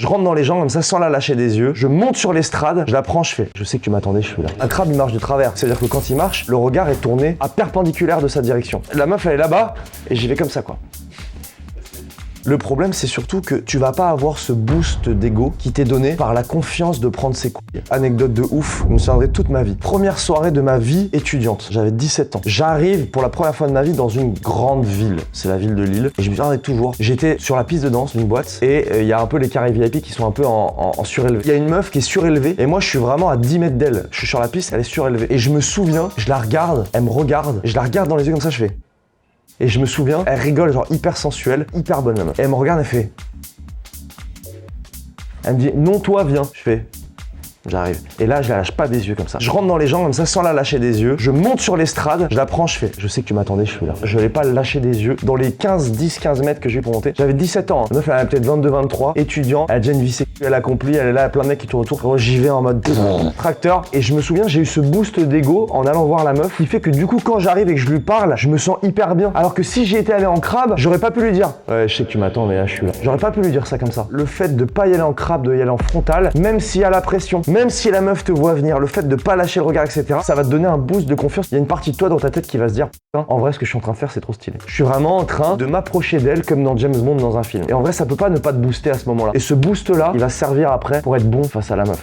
Je rentre dans les gens comme ça sans la lâcher des yeux. Je monte sur l'estrade, je la prends, je fais. Je sais que tu m'attendais, je suis là. Un crabe, il marche de travers. C'est-à-dire que quand il marche, le regard est tourné à perpendiculaire de sa direction. La meuf, elle est là-bas et j'y vais comme ça, quoi. Le problème, c'est surtout que tu vas pas avoir ce boost d'ego qui t'est donné par la confiance de prendre ses couilles. Anecdote de ouf, je me souviendrai toute ma vie. Première soirée de ma vie étudiante, j'avais 17 ans. J'arrive pour la première fois de ma vie dans une grande ville, c'est la ville de Lille. Et je me souviendrai toujours, j'étais sur la piste de danse d'une boîte et il y a un peu les carrés VIP qui sont un peu en surélevé. Il y a une meuf qui est surélevée et moi je suis vraiment à 10 mètres d'elle. Je suis sur la piste, elle est surélevée. Et je me souviens, je la regarde, elle me regarde, et je la regarde dans les yeux comme ça, je fais. Et je me souviens, elle rigole genre hyper sensuelle, hyper bonne la meuf. Et elle me regarde, elle fait. Elle me dit non toi viens. Je fais. J'arrive. Et là, je la lâche pas des yeux comme ça. Je rentre dans les gens comme ça sans la lâcher des yeux. Je monte sur l'estrade, je la prends, je fais. Je sais que tu m'attendais, je suis là. Je vais pas le lâcher des yeux. Dans les 10-15 mètres que j'ai eu pour monter, j'avais 17 ans. Hein. La meuf, elle avait peut-être 22-23, étudiant. Elle a déjà une vie sexuelle accomplie, elle est là, plein de mecs qui tournent autour. J'y vais en mode tracteur. Et je me souviens, j'ai eu ce boost d'ego en allant voir la meuf qui fait que du coup, quand j'arrive et que je lui parle, je me sens hyper bien. Alors que si j'y étais allé en crabe, j'aurais pas pu lui dire. Ouais, je sais que tu m'attends, mais là, je suis là. J'aurais pas pu lui dire ça comme ça. Le fait de pas y aller en crabe, de y aller en frontal, même s'il y a la pression, même si la meuf te voit venir, le fait de pas lâcher le regard, etc., ça va te donner un boost de confiance. Il y a une partie de toi dans ta tête qui va se dire putain, en vrai, ce que je suis en train de faire, c'est trop stylé. Je suis vraiment en train de m'approcher d'elle comme dans James Bond dans un film. Et en vrai, ça peut pas ne pas te booster à ce moment-là. Et ce boost-là, il va servir après pour être bon face à la meuf.